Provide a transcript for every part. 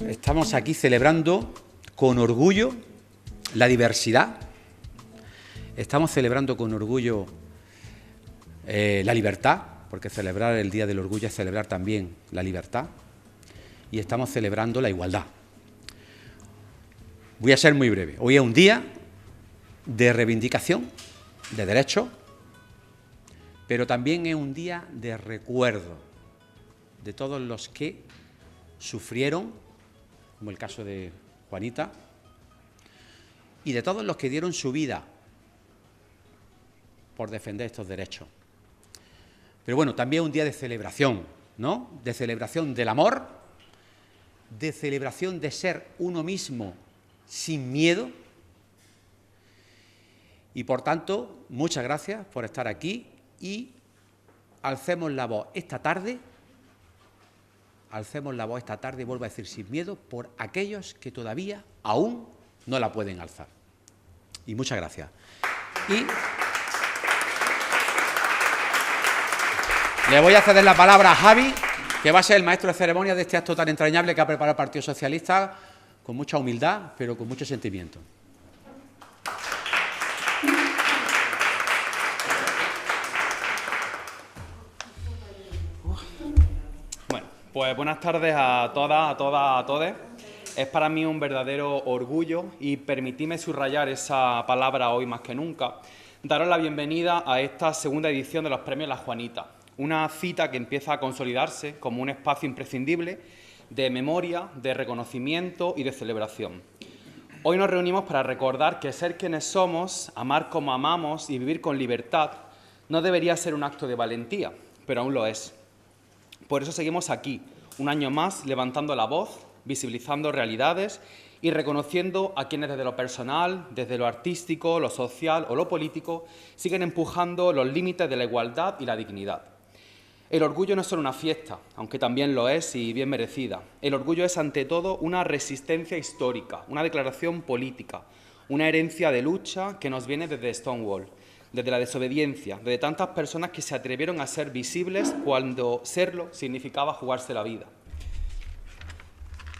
Estamos aquí celebrando con orgullo la diversidad, estamos celebrando con orgullo la libertad, porque celebrar el Día del Orgullo es celebrar también la libertad, y estamos celebrando la igualdad. Voy a ser muy breve. Hoy es un día de reivindicación de derechos, pero también es un día de recuerdo de todos los que sufrieron, como el caso de Juanita, y de todos los que dieron su vida por defender estos derechos. Pero bueno, también es un día de celebración, ¿no? De celebración del amor, de celebración de ser uno mismo sin miedo. Y por tanto, muchas gracias por estar aquí y alcemos la voz esta tarde, vuelvo a decir, sin miedo, por aquellos que todavía aún no la pueden alzar. Y muchas gracias. Y le voy a ceder la palabra a Javi, que va a ser el maestro de ceremonias de este acto tan entrañable que ha preparado el Partido Socialista, con mucha humildad, pero con mucho sentimiento. Bueno, pues buenas tardes a todas, a todos. Es para mí un verdadero orgullo y permitidme subrayar esa palabra hoy más que nunca, daros la bienvenida a esta segunda edición de los Premios La Juanita, una cita que empieza a consolidarse como un espacio imprescindible de memoria, de reconocimiento y de celebración. Hoy nos reunimos para recordar que ser quienes somos, amar como amamos y vivir con libertad no debería ser un acto de valentía, pero aún lo es. Por eso seguimos aquí, un año más, levantando la voz, visibilizando realidades y reconociendo a quienes desde lo personal, desde lo artístico, lo social o lo político siguen empujando los límites de la igualdad y la dignidad. El orgullo no es solo una fiesta, aunque también lo es y bien merecida. El orgullo es ante todo una resistencia histórica, una declaración política, una herencia de lucha que nos viene desde Stonewall, desde la desobediencia, desde tantas personas que se atrevieron a ser visibles cuando serlo significaba jugarse la vida.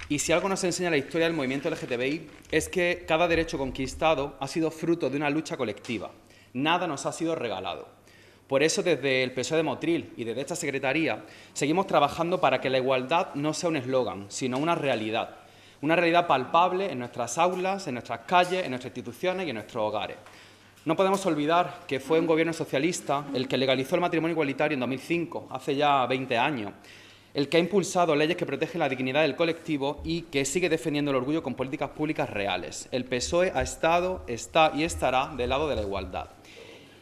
Y si algo nos enseña la historia del movimiento LGTBI es que cada derecho conquistado ha sido fruto de una lucha colectiva. Nada nos ha sido regalado. Por eso, desde el PSOE de Motril y desde esta Secretaría, seguimos trabajando para que la igualdad no sea un eslogan, sino una realidad palpable en nuestras aulas, en nuestras calles, en nuestras instituciones y en nuestros hogares. No podemos olvidar que fue un gobierno socialista el que legalizó el matrimonio igualitario en 2005, hace ya 20 años, el que ha impulsado leyes que protegen la dignidad del colectivo y que sigue defendiendo el orgullo con políticas públicas reales. El PSOE ha estado, está y estará del lado de la igualdad.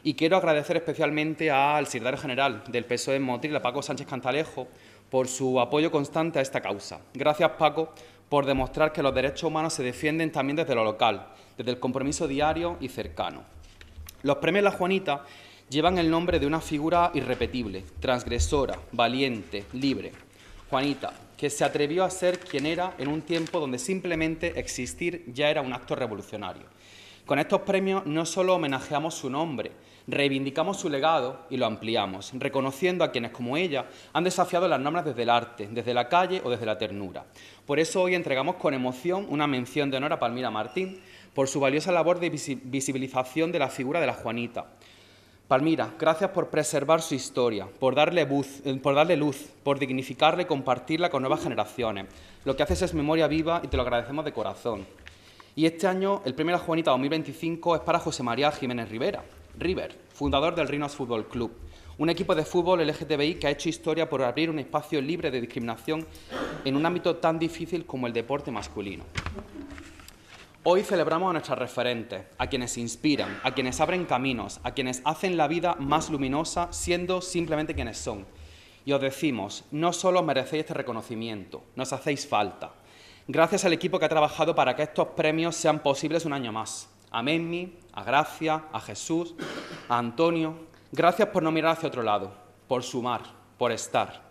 Y quiero agradecer especialmente al secretario general del PSOE en Motril, a Paco Sánchez Cantalejo, por su apoyo constante a esta causa. Gracias, Paco, por demostrar que los derechos humanos se defienden también desde lo local, desde el compromiso diario y cercano. Los premios La Juanita llevan el nombre de una figura irrepetible, transgresora, valiente, libre. Juanita, que se atrevió a ser quien era en un tiempo donde simplemente existir ya era un acto revolucionario. Con estos premios no solo homenajeamos su nombre, reivindicamos su legado y lo ampliamos, reconociendo a quienes como ella han desafiado las normas desde el arte, desde la calle o desde la ternura. Por eso hoy entregamos con emoción una mención de honor a Palmira Martín por su valiosa labor de visibilización de la figura de la Juanita. Palmira, gracias por preservar su historia, por darle luz, por dignificarla y compartirla con nuevas generaciones. Lo que haces es memoria viva y te lo agradecemos de corazón. Y este año el Premio La Juanita 2025 es para José María Jiménez River, fundador del Rinos Fútbol Club, un equipo de fútbol LGTBI que ha hecho historia por abrir un espacio libre de discriminación en un ámbito tan difícil como el deporte masculino. Hoy celebramos a nuestras referentes, a quienes inspiran, a quienes abren caminos, a quienes hacen la vida más luminosa siendo simplemente quienes son. Y os decimos, no solo merecéis este reconocimiento, nos hacéis falta. Gracias al equipo que ha trabajado para que estos premios sean posibles un año más. A Memmi, a Gracia, a Jesús, a Antonio. Gracias por no mirar hacia otro lado, por sumar, por estar.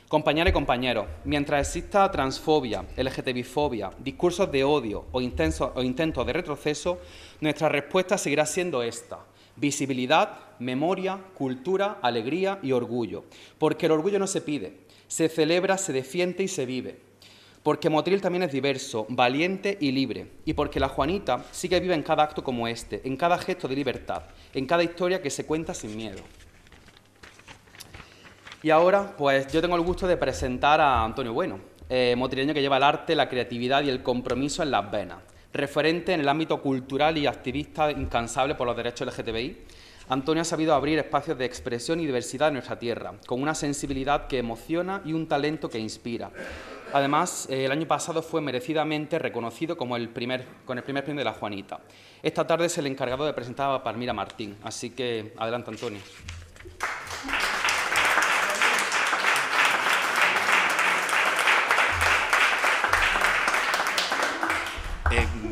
Compañeras y compañeros, mientras exista transfobia, LGTBI-fobia, discursos de odio o intentos de retroceso, nuestra respuesta seguirá siendo esta: visibilidad, memoria, cultura, alegría y orgullo. Porque el orgullo no se pide, se celebra, se defiende y se vive. Porque Motril también es diverso, valiente y libre, y porque la Juanita sí que vive en cada acto como este, en cada gesto de libertad, en cada historia que se cuenta sin miedo. Y ahora, pues yo tengo el gusto de presentar a Antonio Bueno, motrileño que lleva el arte, la creatividad y el compromiso en las venas. Referente en el ámbito cultural y activista incansable por los derechos LGTBI, Antonio ha sabido abrir espacios de expresión y diversidad en nuestra tierra, con una sensibilidad que emociona y un talento que inspira. Además, el año pasado fue merecidamente reconocido con el primer premio de la Juanita. Esta tarde es el encargado de presentar a Palmira Martín, así que adelante, Antonio.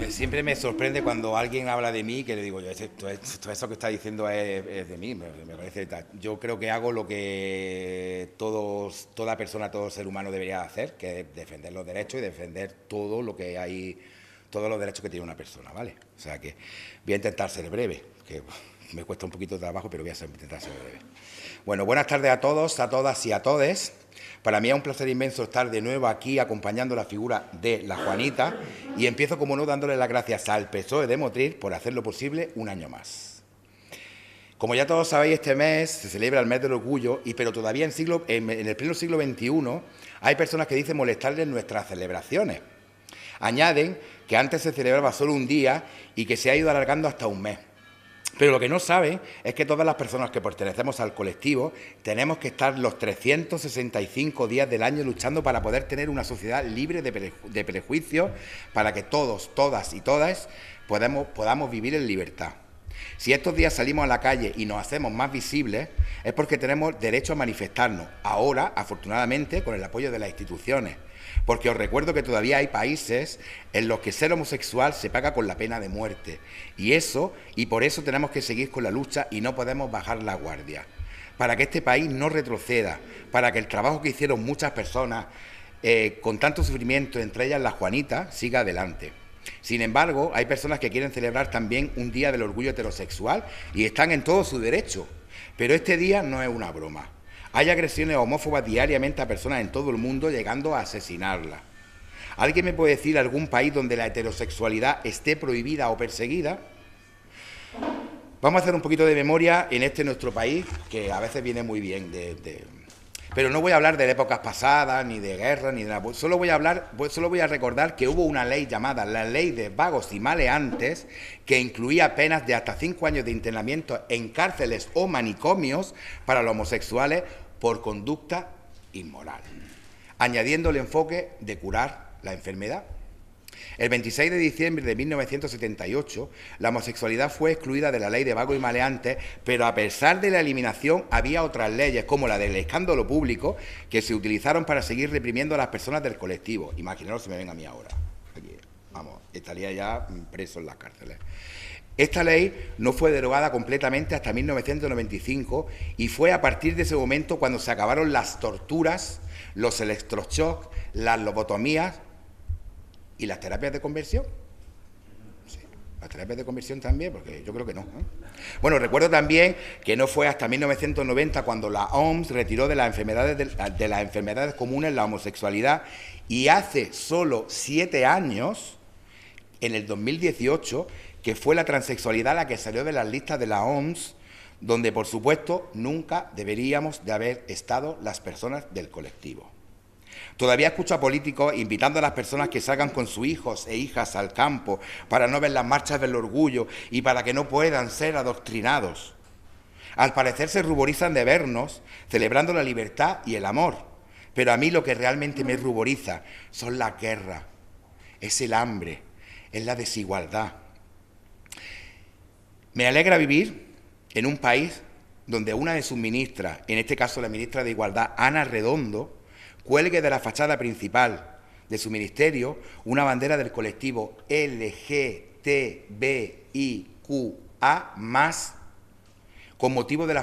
Siempre me sorprende cuando alguien habla de mí, que le digo, todo eso que está diciendo es de mí, me parece tal. Yo creo que hago lo que toda persona, todo ser humano debería hacer, que es defender los derechos y defender todo lo que hay, todos los derechos que tiene una persona, ¿vale? O sea que voy a intentar ser breve, que me cuesta un poquito de trabajo, pero voy a intentar ser breve. Bueno, buenas tardes a todos, a todas y a todes. Para mí es un placer inmenso estar de nuevo aquí acompañando la figura de la Juanita y empiezo, como no, dándole las gracias al PSOE de Motril por hacerlo posible un año más. Como ya todos sabéis, este mes se celebra el mes del orgullo, pero todavía en el pleno siglo XXI hay personas que dicen molestarles nuestras celebraciones. Añaden que antes se celebraba solo un día y que se ha ido alargando hasta un mes. Pero lo que no saben es que todas las personas que pertenecemos al colectivo tenemos que estar los 365 días del año luchando para poder tener una sociedad libre de prejuicios, para que todos, todas y todas podamos vivir en libertad. Si estos días salimos a la calle y nos hacemos más visibles, es porque tenemos derecho a manifestarnos, ahora, afortunadamente, con el apoyo de las instituciones. Porque os recuerdo que todavía hay países en los que ser homosexual se paga con la pena de muerte. Y por eso tenemos que seguir con la lucha y no podemos bajar la guardia. Para que este país no retroceda, para que el trabajo que hicieron muchas personas con tanto sufrimiento, entre ellas la Juanita, siga adelante. Sin embargo, hay personas que quieren celebrar también un día del orgullo heterosexual y están en todo su derecho. Pero este día no es una broma. Hay agresiones homófobas diariamente a personas en todo el mundo, llegando a asesinarlas. ¿Alguien me puede decir algún país donde la heterosexualidad esté prohibida o perseguida? Vamos a hacer un poquito de memoria en nuestro país, que a veces viene muy bien. Pero no voy a hablar de épocas pasadas, ni de guerra, ni de nada. Solo voy a recordar que hubo una ley llamada la Ley de Vagos y Maleantes, que incluía penas de hasta 5 años de internamiento en cárceles o manicomios para los homosexuales por conducta inmoral, añadiendo el enfoque de curar la enfermedad. El 26 de diciembre de 1978, la homosexualidad fue excluida de la Ley de Vagos y Maleantes, pero a pesar de la eliminación había otras leyes, como la del escándalo público, que se utilizaron para seguir reprimiendo a las personas del colectivo. Imaginaros si me ven a mí ahora. Aquí, vamos, estaría ya preso en las cárceles. Esta ley no fue derogada completamente hasta 1995 y fue a partir de ese momento cuando se acabaron las torturas, los electroshocks, las lobotomías y las terapias de conversión. Sí, las terapias de conversión también, porque yo creo que no, ¿eh? Bueno, recuerdo también que no fue hasta 1990 cuando la OMS retiró de las enfermedades comunes la homosexualidad, y hace solo 7 años, en el 2018, que fue la transexualidad la que salió de las listas de la OMS, donde, por supuesto, nunca deberíamos de haber estado las personas del colectivo. Todavía escucho a políticos invitando a las personas que salgan con sus hijos e hijas al campo para no ver las marchas del orgullo y para que no puedan ser adoctrinados. Al parecer se ruborizan de vernos celebrando la libertad y el amor, pero a mí lo que realmente me ruboriza son las guerras, es el hambre, es la desigualdad. Me alegra vivir en un país donde una de sus ministras, en este caso la ministra de Igualdad, Ana Redondo, cuelgue de la fachada principal de su ministerio una bandera del colectivo LGTBIQA+, con motivo de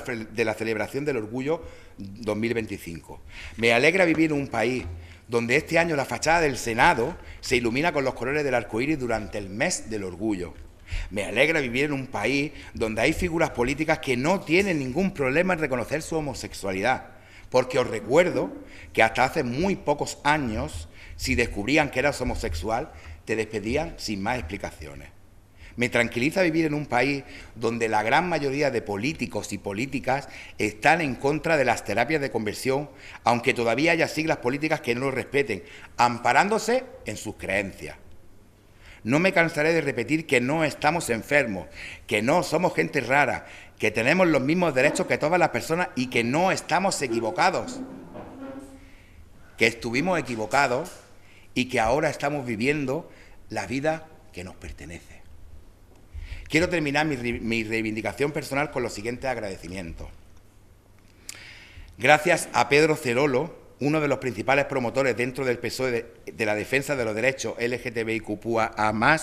la celebración del Orgullo 2025. Me alegra vivir en un país donde este año la fachada del Senado se ilumina con los colores del arco iris durante el mes del orgullo. Me alegra vivir en un país donde hay figuras políticas que no tienen ningún problema en reconocer su homosexualidad, porque os recuerdo que hasta hace muy pocos años Si descubrían que eras homosexual, te despedían sin más explicaciones. Me tranquiliza vivir en un país donde la gran mayoría de políticos y políticas están en contra de las terapias de conversión, aunque todavía haya siglas políticas que no lo respeten, amparándose en sus creencias. No me cansaré de repetir que no estamos enfermos, que no somos gente rara, que tenemos los mismos derechos que todas las personas y que no estamos equivocados. Que estuvimos equivocados y que ahora estamos viviendo la vida que nos pertenece. Quiero terminar mi reivindicación personal con los siguientes agradecimientos. Gracias a Pedro Cerolo, uno de los principales promotores dentro del PSOE de la defensa de los derechos LGTBIQ+A+,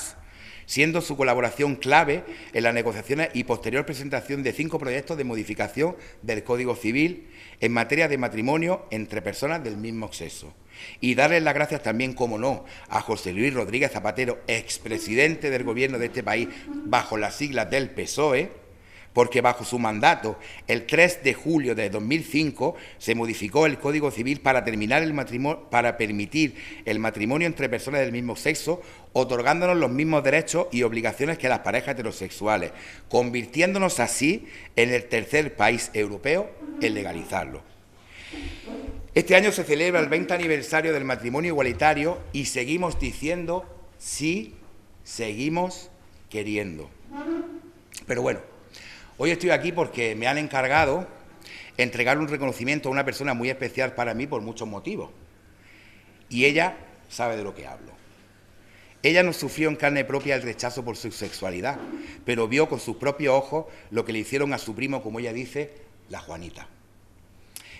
siendo su colaboración clave en las negociaciones y posterior presentación de 5 proyectos de modificación del Código Civil en materia de matrimonio entre personas del mismo sexo. Y darles las gracias también, como no, a José Luis Rodríguez Zapatero, expresidente del Gobierno de este país bajo las siglas del PSOE, porque bajo su mandato, el 3 de julio de 2005, se modificó el Código Civil para permitir el matrimonio entre personas del mismo sexo, otorgándonos los mismos derechos y obligaciones que las parejas heterosexuales, convirtiéndonos así en el tercer país europeo en legalizarlo. Este año se celebra el 20 aniversario del matrimonio igualitario y seguimos diciendo sí, seguimos queriendo. Pero bueno, hoy estoy aquí porque me han encargado entregar un reconocimiento a una persona muy especial para mí por muchos motivos. Y ella sabe de lo que hablo. Ella no sufrió en carne propia el rechazo por su sexualidad, pero vio con sus propios ojos lo que le hicieron a su primo, como ella dice, la Juanita.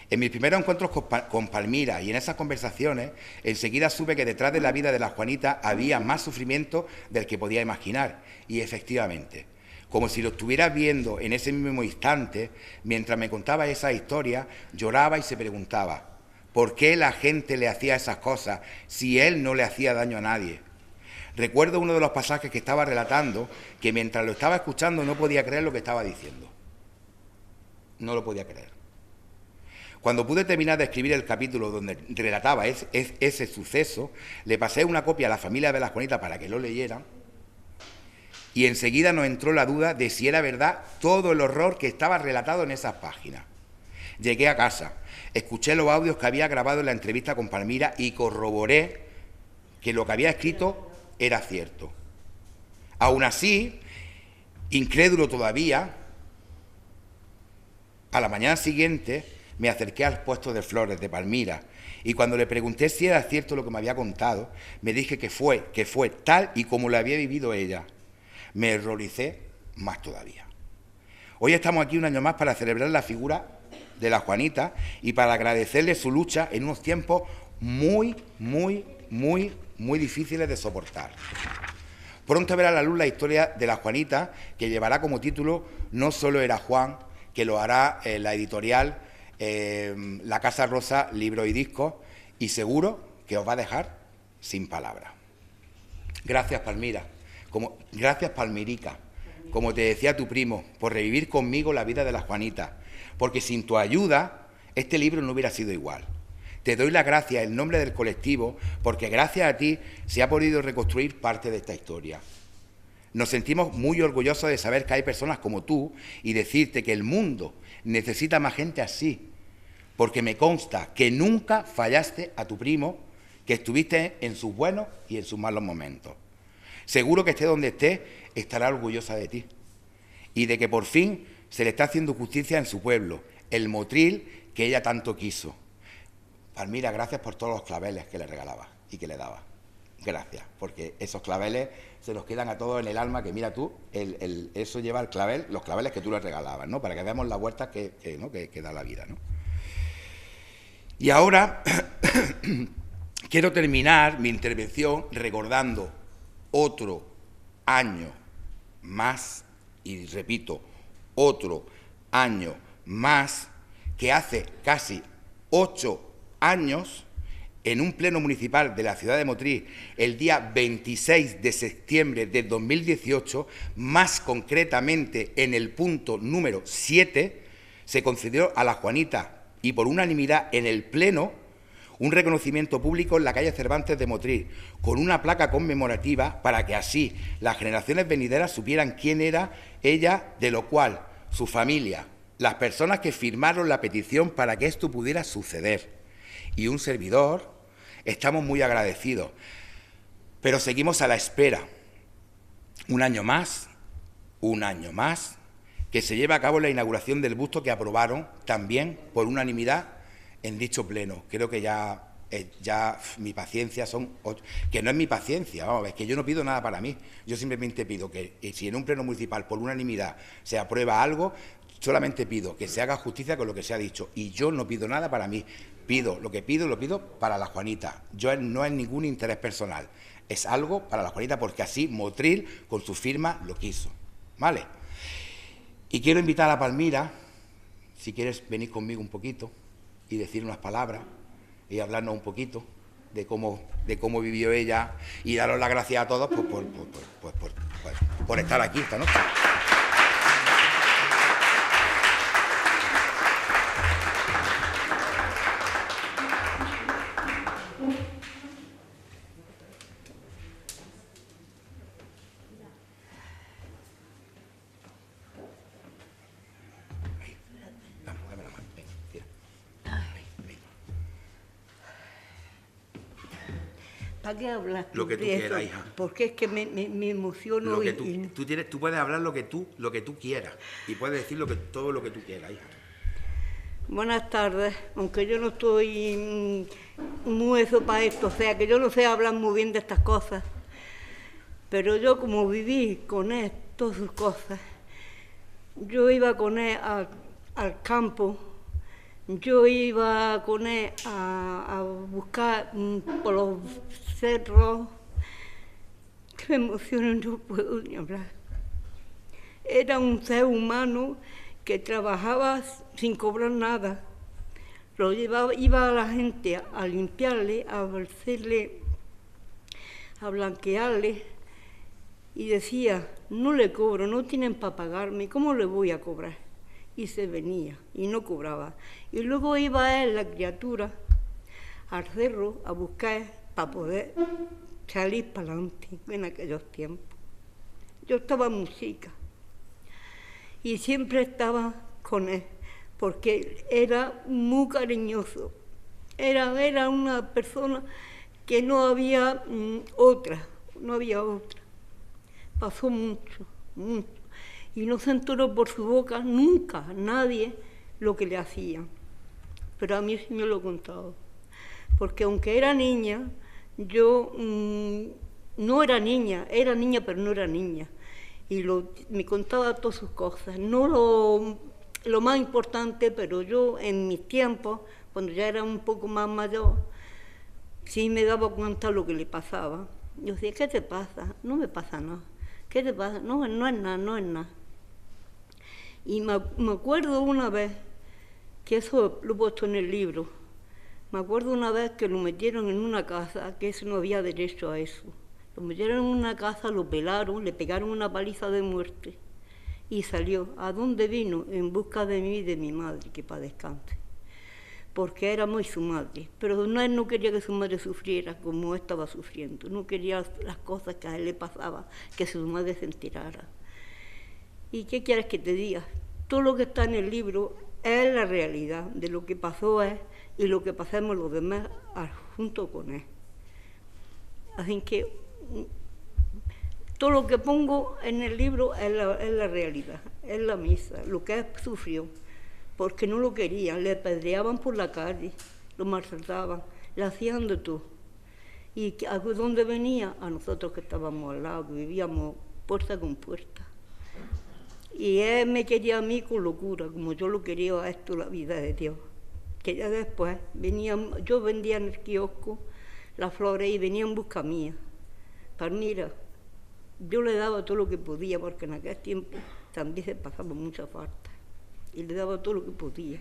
En mis primeros encuentros con Palmira y en esas conversaciones, enseguida supe que detrás de la vida de la Juanita había más sufrimiento del que podía imaginar. Y efectivamente, como si lo estuviera viendo en ese mismo instante, mientras me contaba esa historia, lloraba y se preguntaba, ¿por qué la gente le hacía esas cosas si él no le hacía daño a nadie? Recuerdo uno de los pasajes que estaba relatando, que mientras lo estaba escuchando no podía creer lo que estaba diciendo. No lo podía creer. Cuando pude terminar de escribir el capítulo donde relataba ese suceso, le pasé una copia a la familia de la Juanita para que lo leyeran y enseguida nos entró la duda de si era verdad todo el horror que estaba relatado en esas páginas. Llegué a casa, escuché los audios que había grabado en la entrevista con Palmira y corroboré que lo que había escrito era cierto. Aún así, incrédulo todavía, a la mañana siguiente me acerqué al puesto de flores de Palmira y cuando le pregunté si era cierto lo que me había contado, me dije que fue tal y como lo había vivido ella. Me horroricé más todavía. Hoy estamos aquí un año más para celebrar la figura de la Juanita y para agradecerle su lucha en unos tiempos muy difíciles de soportar. Pronto verá a la luz la historia de la Juanita, que llevará como título No solo era Juan, que lo hará la editorial La Casa Rosa, Libros y Discos, y seguro que os va a dejar sin palabras. Gracias, Palmira. Gracias, Palmirica, como te decía tu primo, por revivir conmigo la vida de la Juanita, porque sin tu ayuda este libro no hubiera sido igual. Te doy las gracias en nombre del colectivo, porque gracias a ti se ha podido reconstruir parte de esta historia. Nos sentimos muy orgullosos de saber que hay personas como tú y decirte que el mundo necesita más gente así, porque me consta que nunca fallaste a tu primo, que estuviste en sus buenos y en sus malos momentos. Seguro que esté donde esté, estará orgullosa de ti y de que por fin se le está haciendo justicia en su pueblo, el Motril que ella tanto quiso. Palmira, gracias por todos los claveles que le regalaba y que le daba. Gracias, porque esos claveles se nos quedan a todos en el alma, que mira tú, eso lleva el clavel, los claveles que tú le regalabas, ¿no? Para que veamos la vuelta que da la vida, ¿no? Y ahora quiero terminar mi intervención recordando otro año más, y repito, otro año más, que hace casi 8 años, en un pleno municipal de la ciudad de Motril, el día 26 de septiembre de 2018, más concretamente en el punto número 7, se concedió a la Juanita, y por unanimidad en el pleno, un reconocimiento público en la calle Cervantes de Motril, con una placa conmemorativa para que así las generaciones venideras supieran quién era ella, de lo cual su familia, las personas que firmaron la petición para que esto pudiera suceder. Y un servidor, estamos muy agradecidos, pero seguimos a la espera. Un año más, que se lleve a cabo la inauguración del busto que aprobaron también por unanimidad en dicho pleno. Creo que ya mi paciencia que no es mi paciencia, vamos, es que yo no pido nada para mí. Yo simplemente pido que si en un pleno municipal por unanimidad se aprueba algo, solamente pido que se haga justicia con lo que se ha dicho. Y yo no pido nada para mí. Lo pido para la Juanita. No es ningún interés personal. Es algo para la Juanita porque así Motril con su firma lo quiso. ¿Vale? Y quiero invitar a Palmira, si quieres venir conmigo un poquito y decir unas palabras y hablarnos un poquito de cómo vivió ella y daros las gracias a todos por estar aquí esta noche. ¿Para qué hablas? Lo que tú quieras, hija. Porque es que me emociono. Tú puedes hablar lo que tú quieras y puedes decir todo lo que tú quieras, hija. Buenas tardes, aunque yo no estoy muy eso para esto, o sea, que yo no sé hablar muy bien de estas cosas, pero yo como viví con él todas sus cosas, yo iba con él al campo. Yo iba con él a buscar por los cerros, que me emociono, no puedo ni hablar. Era un ser humano que trabajaba sin cobrar nada. Iba a la gente a limpiarle, a hacerle, a blanquearle, y decía, no le cobro, no tienen para pagarme, ¿cómo le voy a cobrar? Y se venía y no cobraba. Y luego iba él, la criatura, al cerro a buscar para poder salir para adelante en aquellos tiempos. Yo estaba muy chica y siempre estaba con él porque era muy cariñoso. Era una persona que no había otra. Pasó mucho. Y no se enteró por su boca nunca nadie lo que le hacían. Pero a mí sí me lo he contado. Porque aunque era niña, yo no era niña pero no era niña. Y me contaba todas sus cosas. No lo más importante, pero yo en mis tiempos, cuando ya era un poco más mayor, sí me daba cuenta de lo que le pasaba. Yo decía, ¿qué te pasa? No me pasa nada. ¿Qué te pasa? No es nada. Y me acuerdo una vez, que eso lo he puesto en el libro, me acuerdo una vez que lo metieron en una casa, que eso no había derecho a eso. Lo metieron en una casa, lo pelaron, le pegaron una paliza de muerte y salió. ¿A dónde vino? En busca de mí y de mi madre, que para descanse. Porque era muy su madre. Pero él no quería que su madre sufriera como estaba sufriendo. No quería las cosas que a él le pasaba, que su madre se enterara. ¿Y qué quieres que te diga? Todo lo que está en el libro es la realidad de lo que pasó él y lo que pasamos los demás junto con él. Así que todo lo que pongo en el libro es la realidad, es la misa, lo que él sufrió, porque no lo querían, le apedreaban por la calle, lo maltrataban, le hacían de todo. ¿Y a dónde venía? A nosotros que estábamos al lado, que vivíamos puerta con puerta. Y él me quería a mí con locura, como yo lo quería a esto, la vida de Dios. Que ya después yo vendía en el kiosco las flores y venía en busca mía. Palmira, yo le daba todo lo que podía, porque en aquel tiempo también se pasaba mucha falta. Y le daba todo lo que podía.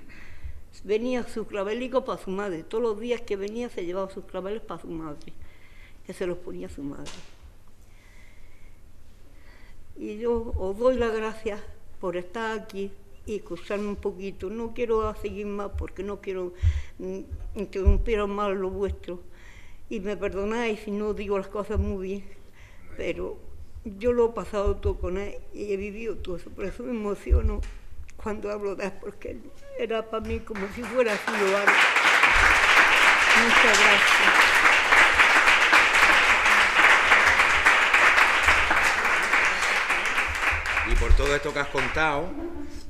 Venía sus clavelicos para su madre. Todos los días que venía se llevaba sus claveles para su madre, que se los ponía a su madre. Y yo os doy las gracias por estar aquí y escucharme un poquito. No quiero seguir más porque no quiero interrumpir más lo vuestro. Y me perdonáis si no digo las cosas muy bien, pero yo lo he pasado todo con él y he vivido todo eso. Por eso me emociono cuando hablo de él, porque era para mí como si fuera sido algo. Muchas gracias. Y por todo esto que has contado,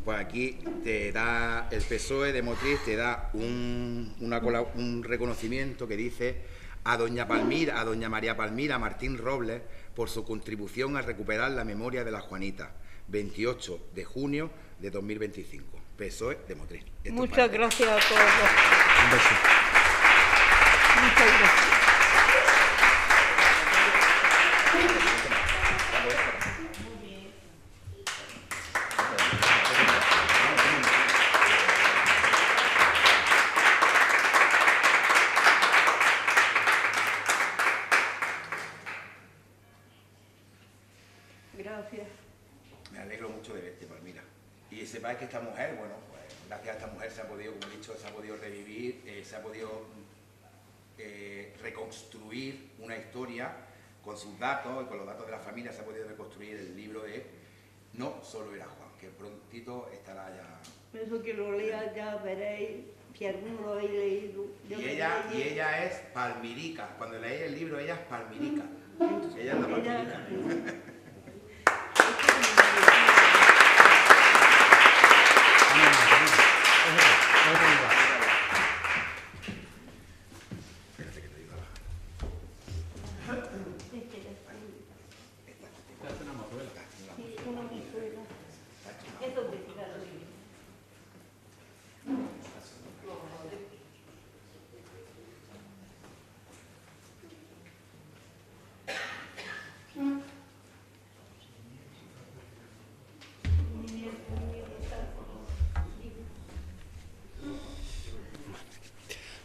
pues aquí te da el PSOE de Motril, te da un reconocimiento que dice a doña María Palmira Martín Robles por su contribución a recuperar la memoria de la Juanita, 28 de junio de 2025, PSOE de Motril. Muchas gracias a todos. Un beso. Muchas gracias. Gracias. Me alegro mucho de verte, Palmira. Y sepáis que esta mujer, bueno, pues gracias a esta mujer se ha podido, como he dicho, se ha podido revivir, se ha podido reconstruir una historia con sus datos y con los datos de la familia. Se ha podido reconstruir el libro de No solo era Juan, que prontito estará ya. Eso que lo lea ya veréis, si alguno lo habéis leído. Y ella es Palmirica. Cuando leéis el libro, ella es Palmirica. Ella es la Palmirica.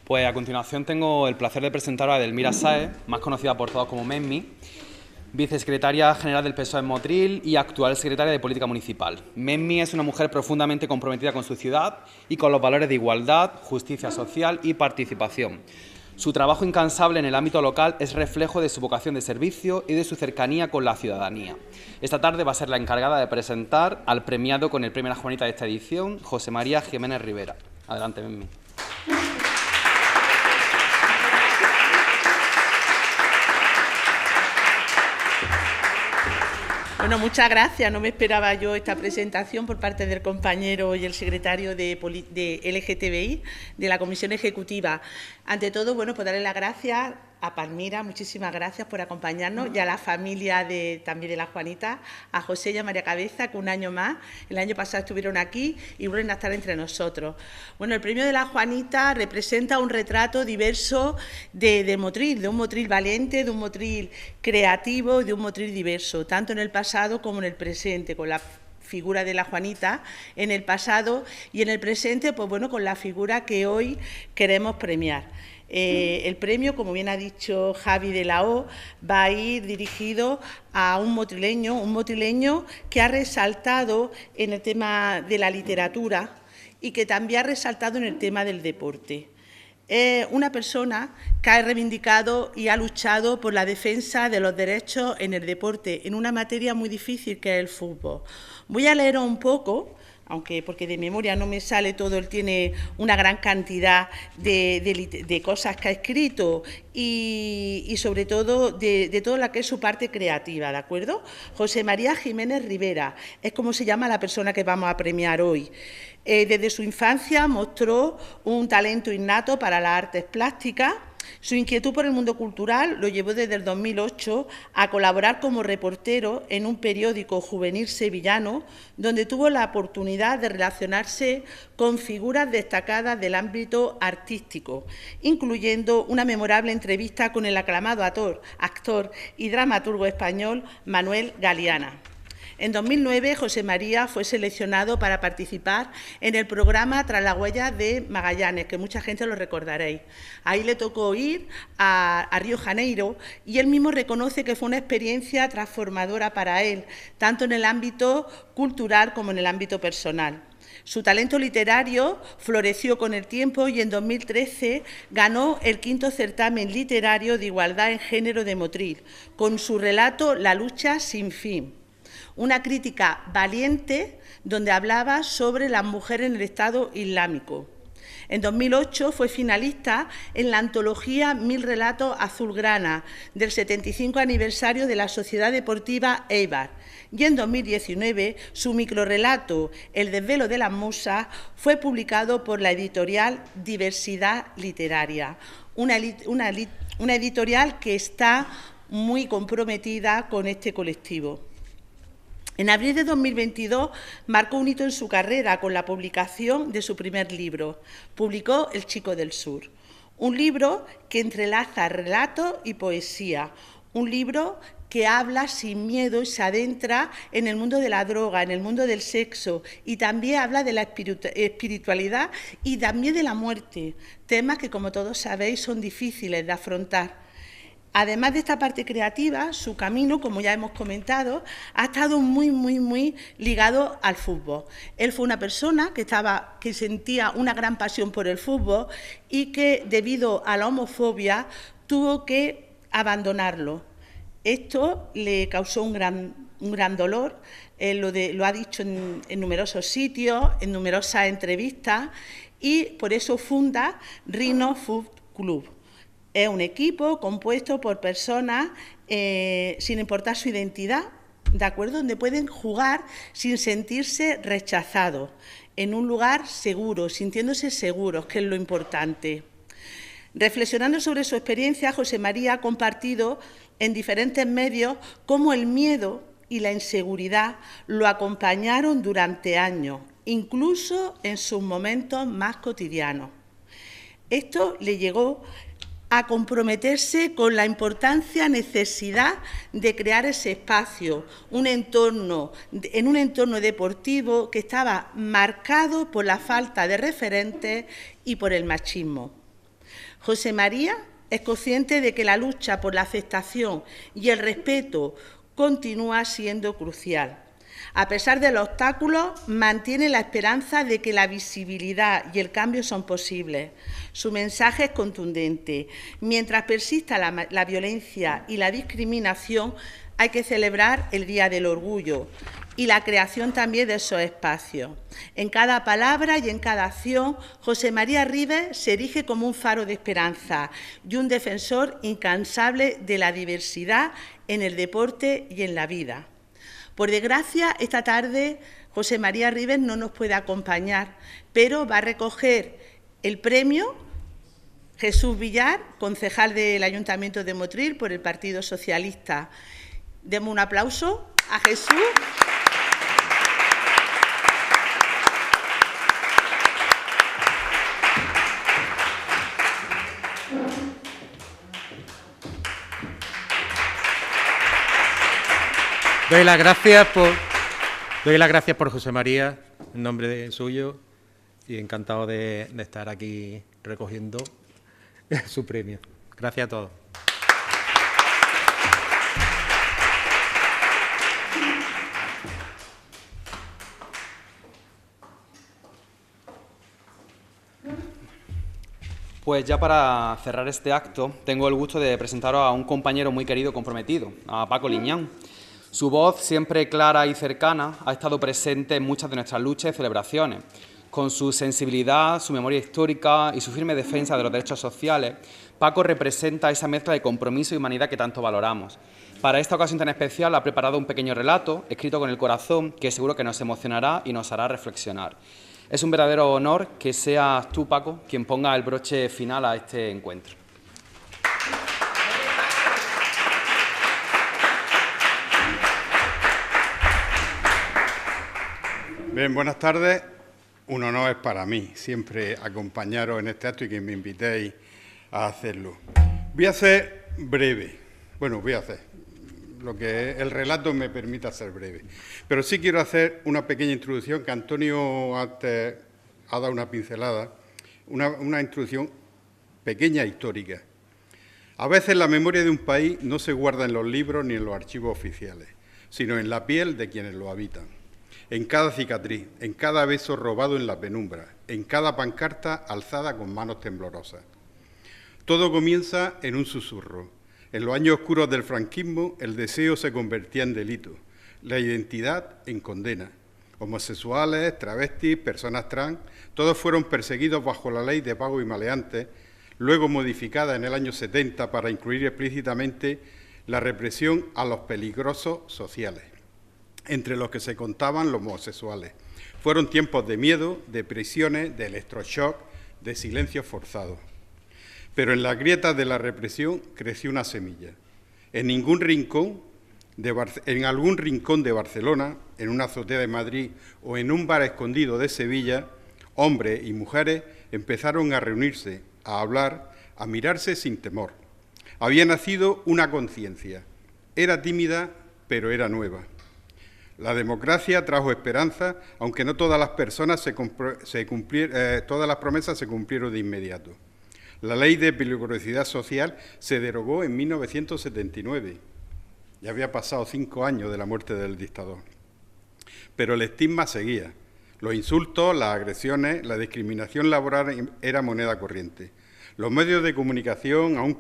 Pues a continuación tengo el placer de presentar a Edelmira Sáez, más conocida por todos como Memmi, vicesecretaria general del PSOE en Motril y actual secretaria de Política Municipal. Memmi es una mujer profundamente comprometida con su ciudad y con los valores de igualdad, justicia social y participación. Su trabajo incansable en el ámbito local es reflejo de su vocación de servicio y de su cercanía con la ciudadanía. Esta tarde va a ser la encargada de presentar al premiado con el Premio La Juanita de esta edición, José María Jiménez Rivera. Adelante, Memmi. Bueno, muchas gracias. No me esperaba yo esta presentación por parte del compañero y el secretario de LGTBI de la Comisión Ejecutiva. Ante todo, bueno, pues darle las gracias a Palmira, muchísimas gracias por acompañarnos, y a la familia también de la Juanita, a José y a María Cabeza, que un año más, el año pasado estuvieron aquí y vuelven a estar entre nosotros. Bueno, el premio de la Juanita representa un retrato diverso de Motril, de un Motril valiente, de un Motril creativo y de un Motril diverso, tanto en el pasado como en el presente, con la figura de la Juanita en el pasado y en el presente, pues bueno, con la figura que hoy queremos premiar. El premio, como bien ha dicho Javi de la O, va a ir dirigido a un motrileño que ha resaltado en el tema de la literatura y que también ha resaltado en el tema del deporte. Una persona que ha reivindicado y ha luchado por la defensa de los derechos en el deporte, en una materia muy difícil que es el fútbol. Voy a leer un poco, porque de memoria no me sale todo, él tiene una gran cantidad de cosas que ha escrito y sobre todo de toda la que es su parte creativa, ¿de acuerdo? José María Jiménez Rivera es como se llama la persona que vamos a premiar hoy. Desde su infancia mostró un talento innato para las artes plásticas. Su inquietud por el mundo cultural lo llevó desde el 2008 a colaborar como reportero en un periódico juvenil sevillano, donde tuvo la oportunidad de relacionarse con figuras destacadas del ámbito artístico, incluyendo una memorable entrevista con el aclamado actor y dramaturgo español Manuel Galeana. En 2009, José María fue seleccionado para participar en el programa Tras las huellas de Magallanes, que mucha gente lo recordaréis. Ahí le tocó ir a Río Janeiro y él mismo reconoce que fue una experiencia transformadora para él, tanto en el ámbito cultural como en el ámbito personal. Su talento literario floreció con el tiempo y en 2013 ganó el 5º certamen literario de igualdad en género de Motril, con su relato La lucha sin fin. Una crítica valiente donde hablaba sobre las mujeres en el Estado Islámico. En 2008 fue finalista en la antología 1000 relatos azulgrana del 75 aniversario de la Sociedad Deportiva Eibar. Y en 2019 su microrrelato El desvelo de las musas fue publicado por la editorial Diversidad Literaria, una editorial que está muy comprometida con este colectivo. En abril de 2022 marcó un hito en su carrera con la publicación de su primer libro. Publicó El chico del sur, un libro que entrelaza relatos y poesía, un libro que habla sin miedo y se adentra en el mundo de la droga, en el mundo del sexo, y también habla de la espiritualidad y también de la muerte, temas que, como todos sabéis, son difíciles de afrontar. Además de esta parte creativa, su camino, como ya hemos comentado, ha estado muy ligado al fútbol. Él fue una persona que sentía una gran pasión por el fútbol y que, debido a la homofobia, tuvo que abandonarlo. Esto le causó un gran dolor, lo ha dicho en numerosos sitios, en numerosas entrevistas, y por eso funda Rhino Foot Club. Es un equipo compuesto por personas sin importar su identidad, ¿de acuerdo?, donde pueden jugar sin sentirse rechazados, en un lugar seguro, sintiéndose seguros, que es lo importante. Reflexionando sobre su experiencia, José María ha compartido en diferentes medios cómo el miedo y la inseguridad lo acompañaron durante años, incluso en sus momentos más cotidianos. Esto le llegó a comprometerse con la necesidad de crear ese espacio, en un entorno deportivo que estaba marcado por la falta de referentes y por el machismo. José María es consciente de que la lucha por la aceptación y el respeto continúa siendo crucial. A pesar de los obstáculos, mantiene la esperanza de que la visibilidad y el cambio son posibles. Su mensaje es contundente. Mientras persista la violencia y la discriminación, hay que celebrar el Día del Orgullo y la creación también de esos espacios. En cada palabra y en cada acción, José María Ribes se erige como un faro de esperanza y un defensor incansable de la diversidad en el deporte y en la vida. Por desgracia, esta tarde José María Ribes no nos puede acompañar, pero va a recoger el premio Jesús Villar, concejal del Ayuntamiento de Motril por el Partido Socialista. Demos un aplauso a Jesús. Doy las gracias por José María, en nombre de suyo, y encantado de estar aquí recogiendo su premio. Gracias a todos. Pues ya para cerrar este acto, tengo el gusto de presentaros a un compañero muy querido y comprometido, a Paco Liñán. Su voz, siempre clara y cercana, ha estado presente en muchas de nuestras luchas y celebraciones. Con su sensibilidad, su memoria histórica y su firme defensa de los derechos sociales, Paco representa esa mezcla de compromiso y humanidad que tanto valoramos. Para esta ocasión tan especial ha preparado un pequeño relato, escrito con el corazón, que seguro que nos emocionará y nos hará reflexionar. Es un verdadero honor que seas tú, Paco, quien ponga el broche final a este encuentro. Bien, buenas tardes. Un honor es para mí siempre acompañaros en este acto y que me invitéis a hacerlo. Voy a ser breve. Bueno, voy a hacer lo que el relato me permita ser breve. Pero sí quiero hacer una pequeña introducción, que Antonio antes ha dado una pincelada, una introducción pequeña e histórica. A veces la memoria de un país no se guarda en los libros ni en los archivos oficiales, sino en la piel de quienes lo habitan. en cada cicatriz, en cada beso robado en la penumbra, en cada pancarta alzada con manos temblorosas. Todo comienza en un susurro. En los años oscuros del franquismo, el deseo se convertía en delito, la identidad en condena. Homosexuales, travestis, personas trans, todos fueron perseguidos bajo la ley de pagos y maleantes, luego modificada en el año 70 para incluir explícitamente la represión a los peligrosos sociales, entre los que se contaban los homosexuales. Fueron tiempos de miedo, de prisiones, de electroshock, de silencios forzados. Pero en las grietas de la represión creció una semilla. En algún rincón de Barcelona, en una azotea de Madrid o en un bar escondido de Sevilla, hombres y mujeres empezaron a reunirse, a hablar, a mirarse sin temor. Había nacido una conciencia. Era tímida, pero era nueva. La democracia trajo esperanza, aunque no todas las todas las promesas se cumplieron de inmediato. La ley de peligrosidad social se derogó en 1979. Ya había pasado 5 años de la muerte del dictador. Pero el estigma seguía. Los insultos, las agresiones, la discriminación laboral era moneda corriente. Los medios de comunicación aún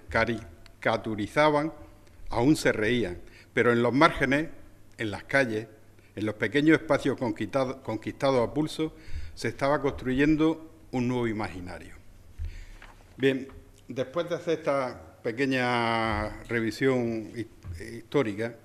caricaturizaban, aún se reían, pero en los márgenes, en las calles, en los pequeños espacios conquistados a pulso, se estaba construyendo un nuevo imaginario. Bien, después de hacer esta pequeña revisión histórica,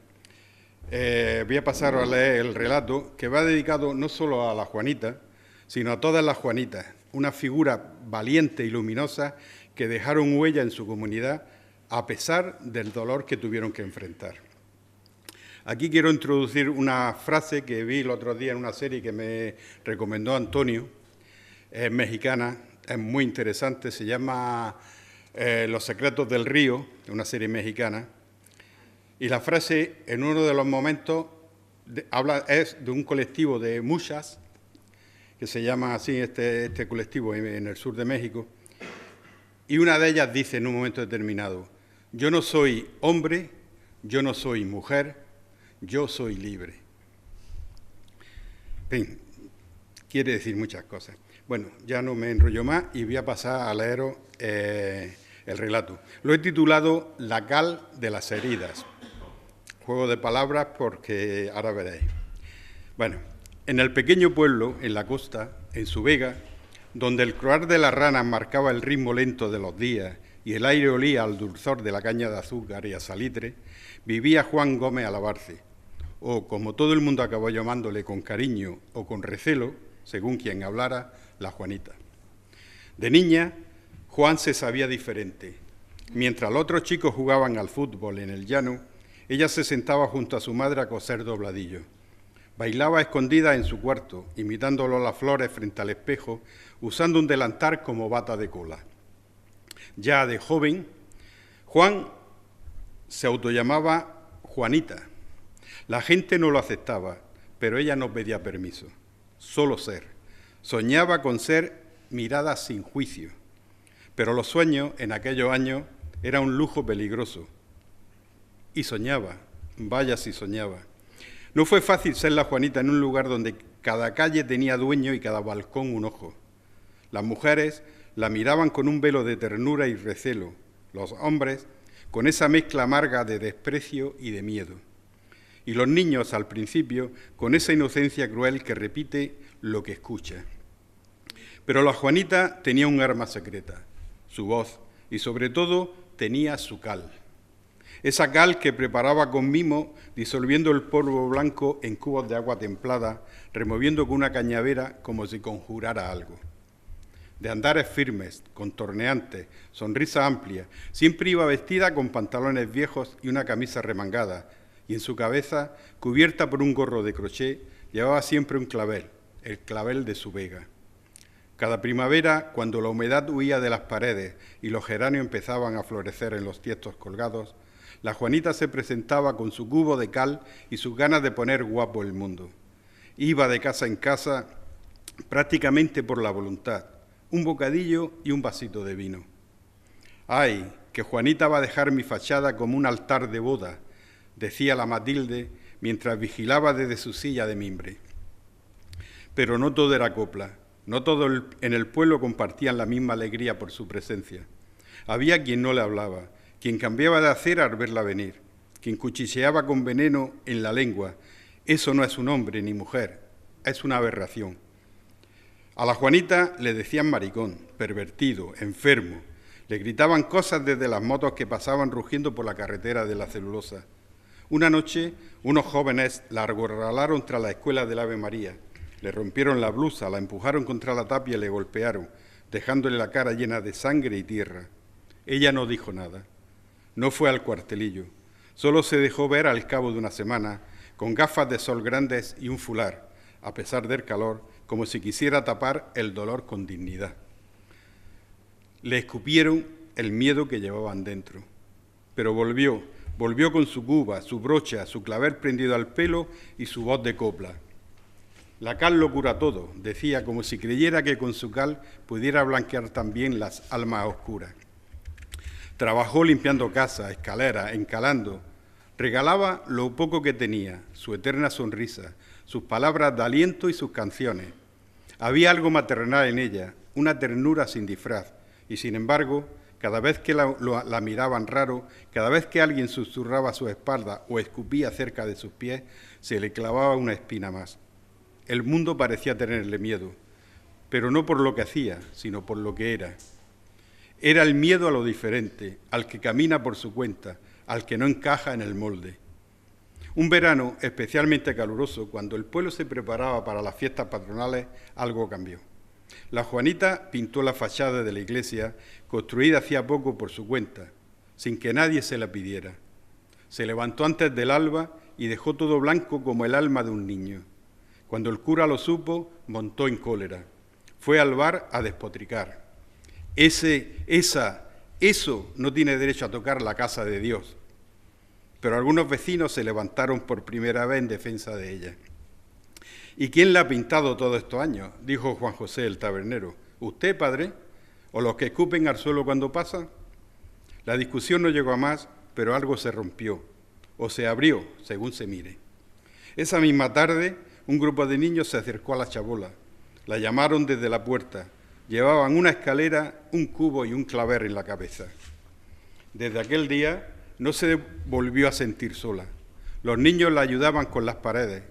voy a pasar a leer el relato que va dedicado no solo a la Juanita, sino a todas las Juanitas, una figura valiente y luminosa que dejaron huella en su comunidad a pesar del dolor que tuvieron que enfrentar. Aquí quiero introducir una frase que vi el otro día en una serie que me recomendó Antonio, es mexicana, es muy interesante, se llama Los secretos del río, una serie mexicana, y la frase en uno de los momentos es de un colectivo de muchas, que se llama así este colectivo en el sur de México, y una de ellas dice en un momento determinado: yo no soy hombre, yo no soy mujer, yo soy libre. En fin, quiere decir muchas cosas. Bueno, ya no me enrollo más y voy a pasar a leeros el relato. Lo he titulado La cal de las heridas. Juego de palabras porque ahora veréis. Bueno, en el pequeño pueblo, en la costa, en su vega, donde el croar de las ranas marcaba el ritmo lento de los días y el aire olía al dulzor de la caña de azúcar y a salitre, vivía Juan Gómez Alabarce, o como todo el mundo acabó llamándole con cariño o con recelo, según quien hablara, la Juanita. De niña, Juan se sabía diferente. Mientras los otros chicos jugaban al fútbol en el llano, ella se sentaba junto a su madre a coser dobladillos. Bailaba escondida en su cuarto, imitándolo a las flores frente al espejo, usando un delantal como bata de cola. Ya de joven, Juan se autollamaba Juanita. La gente no lo aceptaba, pero ella no pedía permiso, solo ser. Soñaba con ser mirada sin juicio, pero los sueños en aquellos años era un lujo peligroso. Y soñaba, vaya si soñaba. No fue fácil ser la Juanita en un lugar donde cada calle tenía dueño y cada balcón un ojo. Las mujeres la miraban con un velo de ternura y recelo, los hombres con esa mezcla amarga de desprecio y de miedo. Y los niños, al principio, con esa inocencia cruel que repite lo que escucha. Pero la Juanita tenía un arma secreta, su voz, y sobre todo tenía su cal. Esa cal que preparaba con mimo, disolviendo el polvo blanco en cubos de agua templada, removiendo con una cañavera como si conjurara algo. De andares firmes, contorneantes, sonrisa amplia, siempre iba vestida con pantalones viejos y una camisa remangada, y en su cabeza, cubierta por un gorro de crochet, llevaba siempre un clavel, el clavel de su vega. Cada primavera, cuando la humedad huía de las paredes y los geranios empezaban a florecer en los tiestos colgados, la Juanita se presentaba con su cubo de cal y sus ganas de poner guapo el mundo. Iba de casa en casa prácticamente por la voluntad, un bocadillo y un vasito de vino. ¡Ay, que Juanita va a dejar mi fachada como un altar de boda!, decía la Matilde, mientras vigilaba desde su silla de mimbre. Pero no todo era copla, no todos en el pueblo compartían la misma alegría por su presencia. Había quien no le hablaba, quien cambiaba de acera al verla venir, quien cuchicheaba con veneno en la lengua. Eso no es un hombre ni mujer, es una aberración. A la Juanita le decían maricón, pervertido, enfermo. Le gritaban cosas desde las motos que pasaban rugiendo por la carretera de la celulosa. Una noche, unos jóvenes la argorralaron tras la escuela del Ave María. Le rompieron la blusa, la empujaron contra la tapia y le golpearon, dejándole la cara llena de sangre y tierra. Ella no dijo nada. No fue al cuartelillo. Solo se dejó ver al cabo de una semana, con gafas de sol grandes y un fular, a pesar del calor, como si quisiera tapar el dolor con dignidad. Le escupieron el miedo que llevaban dentro. Pero volvió con su cuba, su brocha, su clavel prendido al pelo y su voz de copla. La cal lo cura todo, decía, como si creyera que con su cal pudiera blanquear también las almas oscuras. Trabajó limpiando casas, escaleras, encalando. Regalaba lo poco que tenía, su eterna sonrisa, sus palabras de aliento y sus canciones. Había algo maternal en ella, una ternura sin disfraz, y sin embargo, cada vez que la miraban raro, cada vez que alguien susurraba a su espalda o escupía cerca de sus pies, se le clavaba una espina más. El mundo parecía tenerle miedo, pero no por lo que hacía, sino por lo que era. Era el miedo a lo diferente, al que camina por su cuenta, al que no encaja en el molde. Un verano especialmente caluroso, cuando el pueblo se preparaba para las fiestas patronales, algo cambió. La Juanita pintó la fachada de la iglesia, construida hacía poco por su cuenta, sin que nadie se la pidiera. Se levantó antes del alba y dejó todo blanco como el alma de un niño. Cuando el cura lo supo, montó en cólera. Fue al bar a despotricar. Eso no tiene derecho a tocar la casa de Dios. Pero algunos vecinos se levantaron por primera vez en defensa de ella. ¿Y quién la ha pintado todos estos años?, dijo Juan José el tabernero. ¿Usted, padre? ¿O los que escupen al suelo cuando pasan? La discusión no llegó a más, pero algo se rompió, o se abrió, según se mire. Esa misma tarde, un grupo de niños se acercó a la chabola. La llamaron desde la puerta. Llevaban una escalera, un cubo y un clavel en la cabeza. Desde aquel día no se volvió a sentir sola. Los niños la ayudaban con las paredes,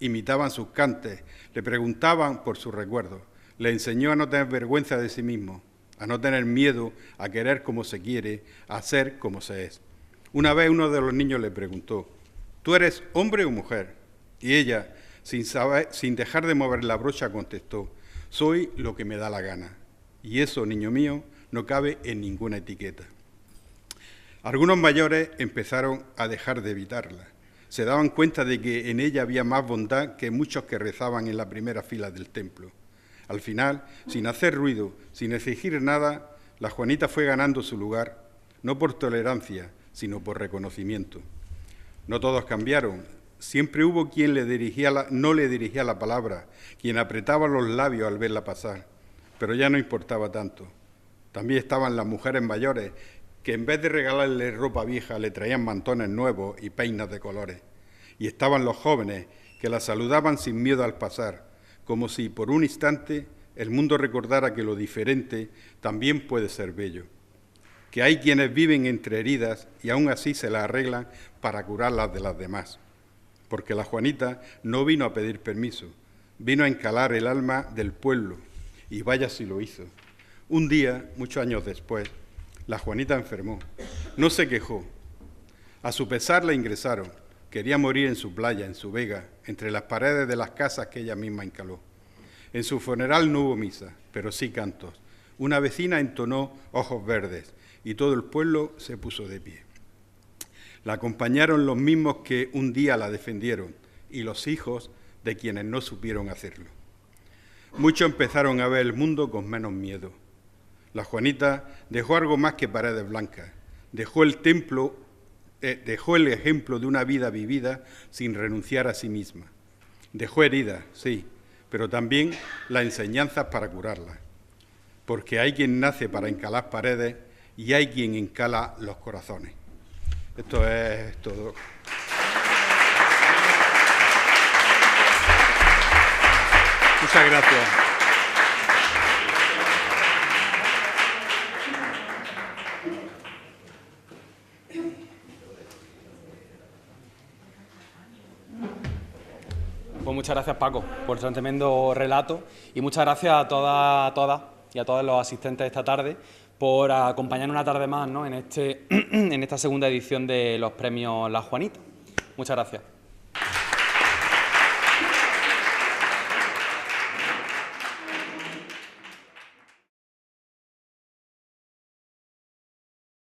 imitaban sus cantes, le preguntaban por sus recuerdos. Le enseñó a no tener vergüenza de sí mismo, a no tener miedo, a querer como se quiere, a ser como se es. Una vez uno de los niños le preguntó: ¿tú eres hombre o mujer? Y ella, sin dejar de mover la brocha, contestó: soy lo que me da la gana. Y eso, niño mío, no cabe en ninguna etiqueta. Algunos mayores empezaron a dejar de evitarla. Se daban cuenta de que en ella había más bondad que muchos que rezaban en la primera fila del templo. Al final, sin hacer ruido, sin exigir nada, la Juanita fue ganando su lugar, no por tolerancia, sino por reconocimiento. No todos cambiaron. Siempre hubo quien no le dirigía la palabra, quien apretaba los labios al verla pasar, pero ya no importaba tanto. También estaban las mujeres mayores, que en vez de regalarle ropa vieja le traían mantones nuevos y peinas de colores. Y estaban los jóvenes, que la saludaban sin miedo al pasar, como si por un instante el mundo recordara que lo diferente también puede ser bello, que hay quienes viven entre heridas y aún así se las arreglan para curar las de las demás. Porque la Juanita no vino a pedir permiso, vino a encalar el alma del pueblo, y vaya si lo hizo. Un día, muchos años después, la Juanita enfermó. No se quejó. A su pesar la ingresaron. Quería morir en su playa, en su vega, entre las paredes de las casas que ella misma encaló. En su funeral no hubo misa, pero sí cantos. Una vecina entonó Ojos Verdes y todo el pueblo se puso de pie. La acompañaron los mismos que un día la defendieron y los hijos de quienes no supieron hacerlo. Muchos empezaron a ver el mundo con menos miedo. La Juanita dejó algo más que paredes blancas. Dejó el ejemplo de una vida vivida sin renunciar a sí misma. Dejó heridas, sí, pero también las enseñanzas para curarlas. Porque hay quien nace para encalar paredes y hay quien encala los corazones. Esto es todo. Muchas gracias. Pues muchas gracias, Paco, por tan tremendo relato, y muchas gracias a todas y a todos los asistentes esta tarde por acompañarnos una tarde más, ¿no?, en esta segunda edición de los premios La Juanita. Muchas gracias.